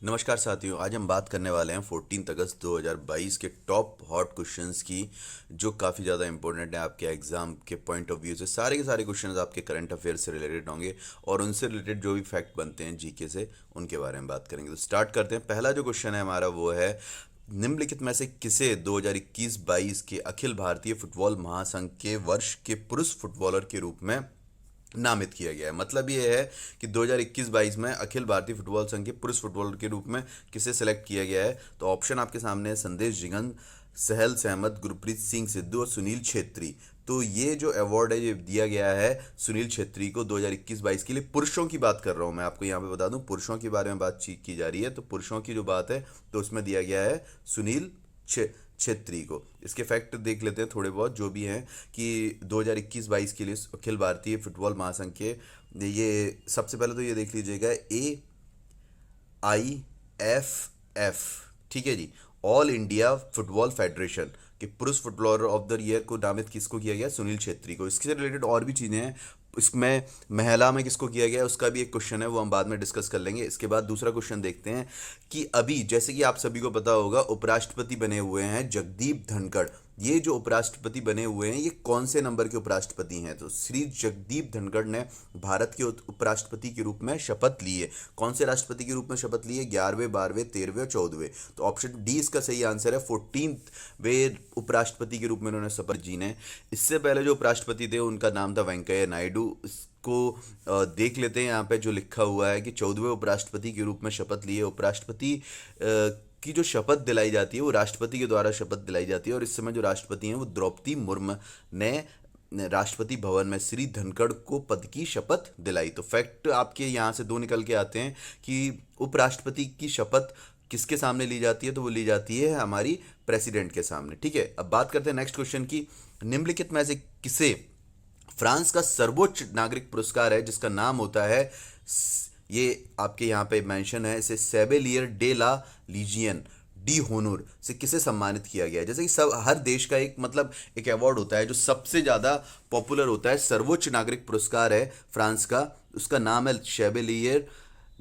नमस्कार साथियों, आज हम बात करने वाले हैं 14 अगस्त 2022 के टॉप हॉट क्वेश्चंस की, जो काफ़ी ज़्यादा इंपॉर्टेंट है आपके एग्जाम के पॉइंट ऑफ व्यू से। सारे के सारे क्वेश्चंस आपके करंट अफेयर से रिलेटेड होंगे और उनसे रिलेटेड जो भी फैक्ट बनते हैं जीके से, उनके बारे में बात करेंगे। तो स्टार्ट करते हैं। पहला जो क्वेश्चन है हमारा वो है, निम्नलिखित में से किसे 2021-22 के अखिल भारतीय फुटबॉल महासंघ के वर्ष के पुरुष फुटबॉलर के रूप में नामित किया गया है। मतलब ये है कि 2021-22 में अखिल भारतीय फुटबॉल संघ के पुरुष फुटबॉलर के रूप में किसे सेलेक्ट किया गया है। तो ऑप्शन आपके सामने है, संदेश जिगन, सहल सहमत, गुरप्रीत सिंह सिद्धू और सुनील छेत्री। तो ये जो अवार्ड है ये दिया गया है सुनील छेत्री को 2021-22 के लिए। पुरुषों की बात कर रहा हूँ मैं, आपको यहाँ पे बता दूँ, पुरुषों के बारे में बातचीत की जा रही है। तो पुरुषों की जो बात है तो उसमें दिया गया है सुनील छेत्री को। इसके फैक्ट देख लेते हैं थोड़े बहुत जो भी हैं कि 2021-22 के लिए अखिल भारतीय फुटबॉल महासंघ के, ये सबसे पहले तो ये देख लीजिएगा, AIFF, ठीक है जी, ऑल इंडिया फुटबॉल फेडरेशन के पुरुष फुटबॉलर ऑफ द ईयर को नामित किसको किया गया? सुनील छेत्री को। इससे रिलेटेड और भी चीज़ें हैं। इसमें महिला में किसको किया गया है उसका भी एक क्वेश्चन है, वो हम बाद में डिस्कस कर लेंगे। इसके बाद दूसरा क्वेश्चन देखते हैं कि अभी जैसे कि आप सभी को पता होगा, उपराष्ट्रपति बने हुए हैं जगदीप धनखड़। ये जो उपराष्ट्रपति बने हुए हैं ये कौन से नंबर के उपराष्ट्रपति हैं? तो श्री जगदीप धनखड़ ने भारत के उपराष्ट्रपति के रूप में शपथ ली है। कौन से राष्ट्रपति के रूप में शपथ ली है? 11वें, 12वें, 13वें और 14वें। तो ऑप्शन डी इसका सही आंसर है। 14वें उपराष्ट्रपति के रूप में उन्होंने शपथ जी ने। इससे पहले जो उपराष्ट्रपति थे उनका नाम था वेंकैया नायडू। इसको देख लेते हैं यहाँ पे जो लिखा हुआ है कि 14वें उपराष्ट्रपति के रूप में शपथ लिए। उपराष्ट्रपति की जो शपथ दिलाई जाती है वो राष्ट्रपति के द्वारा शपथ दिलाई जाती है, और इस समय जो राष्ट्रपति हैं वो द्रौपदी मुर्मू ने राष्ट्रपति भवन में श्री धनखड़ को पद की शपथ दिलाई। तो फैक्ट आपके यहाँ से दो निकल के आते हैं कि उपराष्ट्रपति की शपथ किसके सामने ली जाती है? तो वो ली जाती है हमारी प्रेसिडेंट के सामने। ठीक है, अब बात करते हैं नेक्स्ट क्वेश्चन की। निम्नलिखित में से किसे फ्रांस का सर्वोच्च नागरिक पुरस्कार है जिसका नाम होता है, ये आपके यहाँ पे मेंशन है, इसे सेवेलियर डे ला लीजियन डी होनोर से किसे सम्मानित किया गया है? जैसे कि सब हर देश का एक मतलब एक अवार्ड होता है जो सबसे ज़्यादा पॉपुलर होता है। सर्वोच्च नागरिक पुरस्कार है फ्रांस का, उसका नाम है Chevalier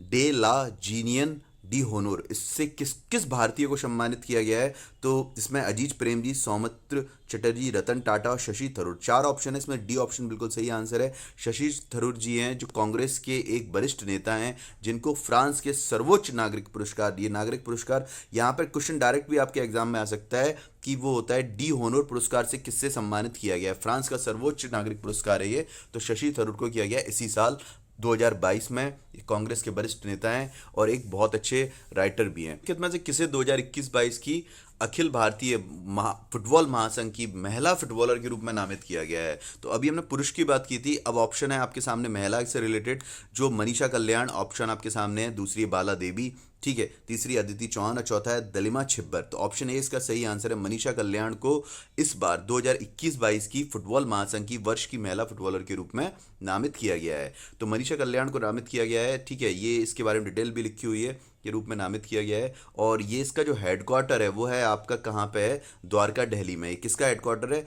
de la Legion d' honneur. इससे किस किस भारतीय को सम्मानित किया गया है? तो इसमें अजीज प्रेमजी, सौमित्र चटर्जी, रतन टाटा और शशि थरूर। चार ऑप्शन है, इसमें डी ऑप्शन बिल्कुल सही आंसर है। शशि थरूर जी हैं जो कांग्रेस के एक वरिष्ठ नेता हैं जिनको फ्रांस के सर्वोच्च नागरिक पुरस्कार, ये नागरिक पुरस्कार, यहाँ पर क्वेश्चन डायरेक्ट भी आपके एग्जाम में आ सकता है कि वो होता है डी होनोर पुरस्कार से किससे सम्मानित किया गया है। फ्रांस का सर्वोच्च नागरिक पुरस्कार है ये, तो शशि थरूर को किया गया इसी साल 2022 में। कांग्रेस के वरिष्ठ नेता हैं और एक बहुत अच्छे राइटर भी हैं। कितना से किसे 2021-22 की अखिल भारतीय फुटबॉल महासंघ की महिला फुटबॉलर के रूप में नामित किया गया है? तो अभी हमने पुरुष की बात की थी, अब ऑप्शन है आपके सामने महिला से रिलेटेड, जो मनीषा कल्याण ऑप्शन आपके सामने है, दूसरी बाला देवी, ठीक है, तीसरी अदिति चौहान और चौथा है दलिमा छिब्बर। तो ऑप्शन ए इसका सही आंसर है। मनीषा कल्याण को इस बार 2021-22 की फुटबॉल महासंघ की वर्ष की महिला फुटबॉलर के रूप में नामित किया गया है। तो मनीषा कल्याण को नामित किया गया है, ठीक है, ये इसके बारे में डिटेल भी लिखी हुई है, के रूप में नामित किया गया है। और ये इसका जो हेडक्वार्टर है वो है आपका कहाँ पे है? द्वारका, दिल्ली में। किसका हेडक्वार्टर है?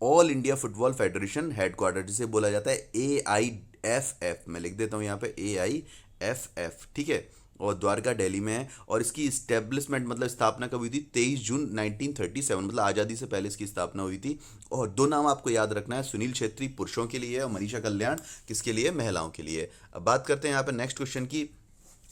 All India football federation headquarter, जिसे बोला जाता है AIFF। मैं लिख देता हूँ यहाँ पे AIFF, ठीक है, और द्वारका, दिल्ली में है। और इसकी इस्टेब्लिशमेंट मतलब स्थापना कब हुई थी? 23 जून 1937, मतलब आज़ादी से पहले इसकी स्थापना हुई थी। और दो नाम आपको याद रखना है, सुनील छेत्री पुरुषों के लिए और मनीषा कल्याण किसके लिए? महिलाओं के लिए। अब बात करते हैं यहाँ पे नेक्स्ट क्वेश्चन की।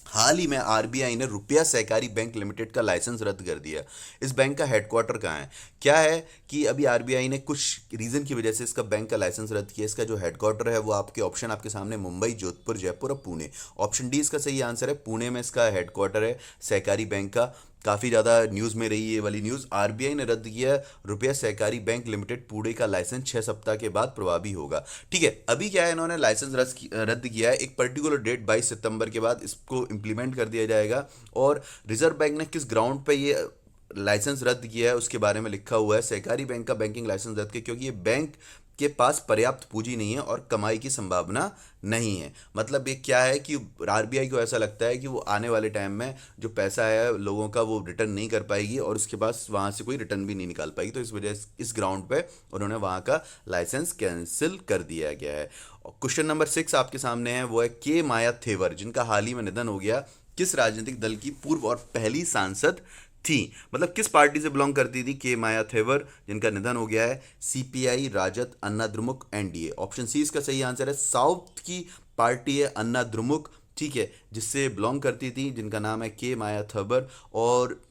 हाल ही में आरबीआई ने रुपया सहकारी बैंक लिमिटेड का लाइसेंस रद्द कर दिया। इस बैंक का हेडक्वार्टर कहाँ है? क्या है कि अभी आरबीआई ने कुछ रीजन की वजह से इसका बैंक का लाइसेंस रद्द किया। इसका जो हेडक्वार्टर है वो आपके ऑप्शन आपके सामने मुंबई, जोधपुर, जयपुर और पुणे। ऑप्शन डी इसका सही आंसर है, पुणे में इसका हेडक्वार्टर है सहकारी बैंक का। काफ़ी ज़्यादा न्यूज़ में रही ये वाली न्यूज़। आरबीआई ने रद्द किया रुपया सहकारी बैंक लिमिटेड पुणे का लाइसेंस 6 सप्ताह के बाद प्रभावी होगा। ठीक है, अभी क्या है, इन्होंने लाइसेंस रद्द किया है, एक पर्टिकुलर डेट 22 सितंबर के बाद इसको इम्प्लीमेंट कर दिया जाएगा। और रिजर्व बैंक ने किस ग्राउंड पे ये लाइसेंस रद्द किया है उसके बारे में लिखा हुआ है। सहकारी बैंक का बैंकिंग लाइसेंस रद्द किया क्योंकि ये बैंक के पास पर्याप्त पूंजी नहीं है और कमाई की संभावना नहीं है। मतलब ये क्या है कि आरबीआई को ऐसा लगता है कि वो आने वाले टाइम में जो पैसा है लोगों का वो रिटर्न नहीं कर पाएगी और उसके पास वहाँ से कोई रिटर्न भी नहीं निकाल पाएगी। तो इस वजह से इस ग्राउंड पे उन्होंने वहाँ का लाइसेंस कैंसिल कर दिया गया है। क्वेश्चन नंबर 6 आपके सामने है, वो है के माया थेवर, जिनका हाल ही में निधन हो गया। किस राजनीतिक दल की पूर्व और पहली सांसद थी? मतलब किस पार्टी से बिलोंग करती थी के माया थेवर, जिनका निधन हो गया है? सीपीआई, राजद, अन्ना द्रमुक, एनडीए। ऑप्शन सी इसका सही आंसर है। साउथ की पार्टी है अन्ना द्रमुक, ठीक है, जिससे बिलोंग करती थी, जिनका नाम है के माया थेवर। और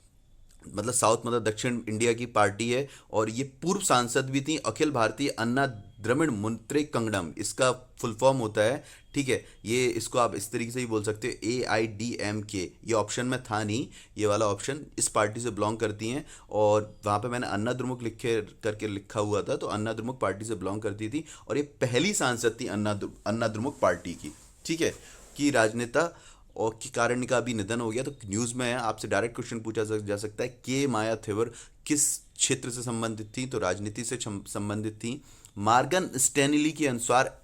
मतलब साउथ मतलब दक्षिण इंडिया की पार्टी है, और ये पूर्व सांसद भी थी। अखिल भारतीय अन्ना द्रविड़ मुनेत्र कंगडम इसका फुल फॉर्म होता है, ठीक है। ये इसको आप इस तरीके से ही बोल सकते हो, AIDMK। ये ऑप्शन में था नहीं, ये वाला ऑप्शन। इस पार्टी से बिलोंग करती हैं, और वहाँ पे मैंने अन्ना द्रमुक लिखे करके लिखा हुआ था, तो अन्ना द्रमुक पार्टी से बिलोंग करती थी, और ये पहली सांसद थी अन्ना द्रमुक पार्टी की, ठीक है, की राजनेता। और के कारण का भी निधन हो गया। तो न्यूज़ में आपसे डायरेक्ट क्वेश्चन पूछा जा सकता है, के माया थेवर किस क्षेत्र से संबंधित थी? तो राजनीति से संबंधित थी। मार्गन स्टैनली के अनुसार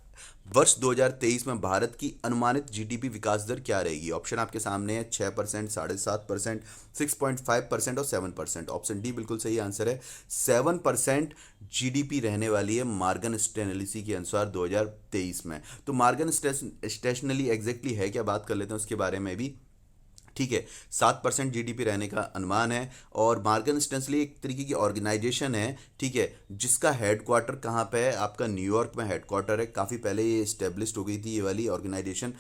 वर्ष 2023 में भारत की अनुमानित जीडीपी विकास दर क्या रहेगी? ऑप्शन आपके सामने है। 6%, 7.5%, 6.5% और 7%। ऑप्शन डी बिल्कुल सही आंसर है। 7% जीडीपी रहने वाली है मार्गन स्टैनली के अनुसार 2023 में। तो मार्गन स्टैनली एग्जैक्टली है क्या, बात कर लेते हैं उसके बारे में भी, ठीक है। 7% जीडीपी रहने का अनुमान है। और मार्गन स्टैनली एक तरीके की ऑर्गेनाइजेशन है, ठीक है, जिसका हेडक्वार्टर कहाँ पे है? आपका न्यूयॉर्क में हेडक्वार्टर है। काफ़ी पहले ये इस्टेब्लिश्ड हो गई थी ये वाली ऑर्गेनाइजेशन।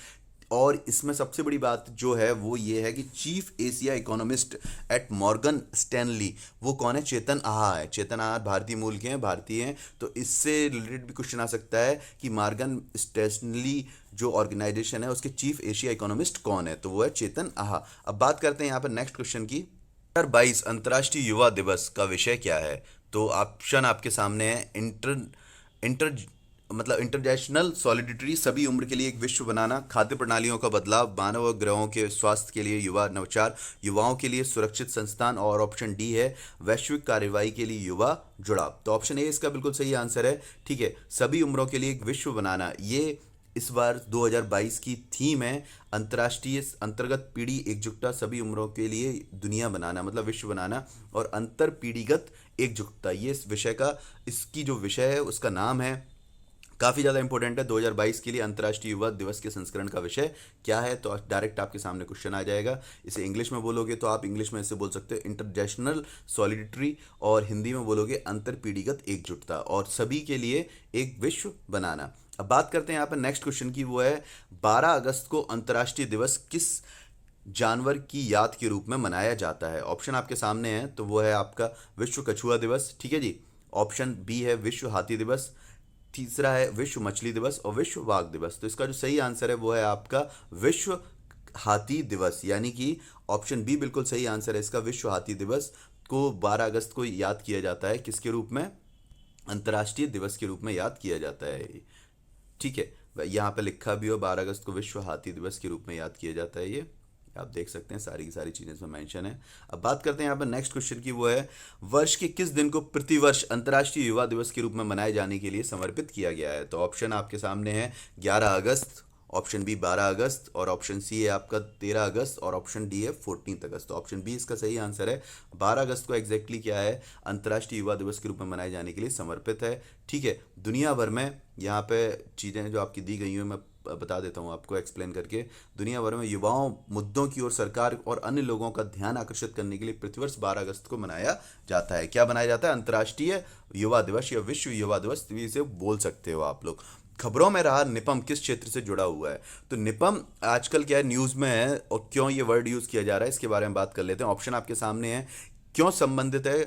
और इसमें सबसे बड़ी बात जो है वो ये है कि chief Asia economist at Morgan Stanley वो कौन है? चेतन आहा है। चेतन आहा भारतीय मूल के हैं, भारतीय हैं। तो इससे रिलेटेड भी क्वेश्चन आ सकता है कि मार्गन स्टैनली जो ऑर्गेनाइजेशन है उसके चीफ एशिया इकोनॉमिस्ट कौन है? तो वो है चेतन आहा। अब बात करते हैं यहाँ पर नेक्स्ट क्वेश्चन की। 2022 अंतर्राष्ट्रीय युवा दिवस का विषय क्या है? तो ऑप्शन आपके सामने है। इंटर इंटर मतलब इंटरनेशनल सॉलिडिटी, सभी उम्र के लिए एक विश्व बनाना, खाद्य प्रणालियों का बदलाव, मानव और ग्रहों के स्वास्थ्य के लिए युवा नवाचार, युवाओं के लिए सुरक्षित संस्थान, और ऑप्शन डी है वैश्विक कार्यवाही के लिए युवा जुड़ाव। तो ऑप्शन ए इसका बिल्कुल सही आंसर है, ठीक है। सभी उम्रों के लिए एक विश्व बनाना, ये इस बार 2022 की थीम है। अंतर्राष्ट्रीय अंतर्गत पीढ़ी एकजुटता, सभी उम्रों के लिए दुनिया बनाना मतलब विश्व बनाना, और अंतर पीढ़ीगत एकजुटता, ये इस विषय का, इसकी जो विषय है उसका नाम है। काफ़ी ज़्यादा इंपॉर्टेंट है 2022 के लिए। अंतर्राष्ट्रीय युवा दिवस के संस्करण का विषय क्या है? तो डायरेक्ट आपके सामने क्वेश्चन आ जाएगा। इसे इंग्लिश में बोलोगे तो आप इंग्लिश में इसे बोल सकते हो इंटरनेशनल सॉलिडिटरी, और हिंदी में बोलोगे अंतर पीढ़ीगत एकजुटता, और सभी के लिए एक विश्व बनाना। अब बात करते हैं यहाँ पर नेक्स्ट क्वेश्चन की, वो है 12 अगस्त को अंतर्राष्ट्रीय दिवस किस जानवर की याद के रूप में मनाया जाता है? ऑप्शन आपके सामने है। तो वो है आपका विश्व कछुआ दिवस, ठीक है जी। ऑप्शन बी है विश्व हाथी दिवस, तीसरा है विश्व मछली दिवस, और विश्व बाघ दिवस। तो इसका जो सही आंसर है वो है आपका विश्व हाथी दिवस, यानी कि ऑप्शन बी बिल्कुल सही आंसर है इसका। विश्व हाथी दिवस को 12 अगस्त को याद किया जाता है, किसके रूप में? अंतर्राष्ट्रीय दिवस के रूप में याद किया जाता है, ठीक है। यहाँ पे लिखा भी हो 12 अगस्त को विश्व हाथी दिवस के रूप में याद किया जाता है, ये आप देख सकते हैं, सारी की सारी चीज़ें इसमें मेंशन है। अब बात करते हैं यहाँ पर नेक्स्ट क्वेश्चन की, वो है वर्ष के किस दिन को प्रतिवर्ष अंतर्राष्ट्रीय युवा दिवस के रूप में मनाए जाने के लिए समर्पित किया गया है? तो ऑप्शन आपके सामने है। 11 अगस्त, ऑप्शन बी 12 अगस्त, और ऑप्शन सी है आपका 13 अगस्त, और ऑप्शन डी है 14 अगस्त। तो ऑप्शन बी इसका सही आंसर है। 12 अगस्त को एग्जैक्टली क्या है? अंतर्राष्ट्रीय युवा दिवस के रूप में मनाए जाने के लिए समर्पित है, ठीक है। दुनिया भर में यहाँ पे चीज़ें जो आपकी दी गई हैं मैं बता देता हूँ आपको एक्सप्लेन करके। दुनिया भर में युवाओं मुद्दों की ओर सरकार और अन्य लोगों का ध्यान आकर्षित करने के लिए प्रतिवर्ष 12 अगस्त को मनाया जाता है। क्या बनाया जाता है? अंतर्राष्ट्रीय युवा दिवस या विश्व युवा दिवस, इसे बोल सकते हो आप लोग। खबरों में रहा निपम किस क्षेत्र से जुड़ा हुआ है? तो निपम आजकल क्या है, न्यूज़ में है, और क्यों ये वर्ड यूज़ किया जा रहा है इसके बारे में बात कर लेते हैं। ऑप्शन आपके सामने है। क्यों संबंधित है,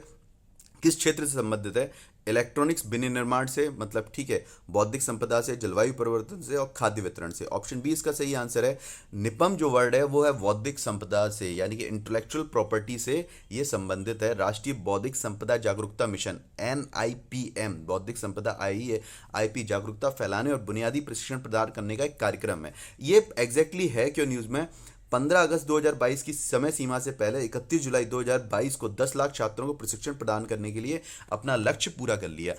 किस क्षेत्र से संबंधित है? इलेक्ट्रॉनिक्स विनिर्माण से, मतलब ठीक है, बौद्धिक संपदा से, जलवायु परिवर्तन से, और खाद्य वितरण से। ऑप्शन बी इसका सही आंसर है। निपम जो वर्ड है वो है बौद्धिक संपदा से, यानी कि इंटेलेक्चुअल प्रॉपर्टी से ये संबंधित है। राष्ट्रीय बौद्धिक संपदा जागरूकता मिशन NIPM, बौद्धिक संपदा IP जागरूकता फैलाने और बुनियादी प्रशिक्षण प्रदान करने का एक कार्यक्रम है। ये एग्जैक्टली है क्यों न्यूज़ में? 15 अगस्त 2022 की समय सीमा से पहले 31 जुलाई 2022 को 10 लाख छात्रों को प्रशिक्षण प्रदान करने के लिए अपना लक्ष्य पूरा कर लिया।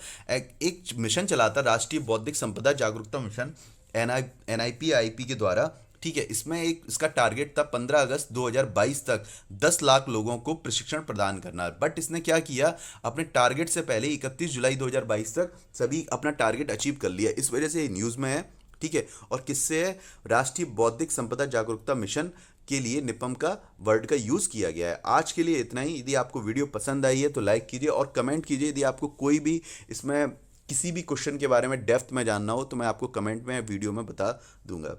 एक मिशन चला था राष्ट्रीय बौद्धिक संपदा जागरूकता मिशन NIPIP के द्वारा, ठीक है। इसमें एक इसका टारगेट था 15 अगस्त 2022 तक 10 लाख लोगों को प्रशिक्षण प्रदान करना। बट इसने क्या किया, अपने टारगेट से पहले 31 जुलाई 2022 तक सभी अपना टारगेट अचीव कर लिया। इस वजह से न्यूज़ में है, ठीक है। और किससे है? राष्ट्रीय बौद्धिक संपदा जागरूकता मिशन के लिए निपम का वर्ड का यूज़ किया गया है। आज के लिए इतना ही। यदि आपको वीडियो पसंद आई है तो लाइक कीजिए और कमेंट कीजिए। यदि आपको कोई भी इसमें किसी भी क्वेश्चन के बारे में डेप्थ में जानना हो तो मैं आपको कमेंट में वीडियो में बता दूंगा।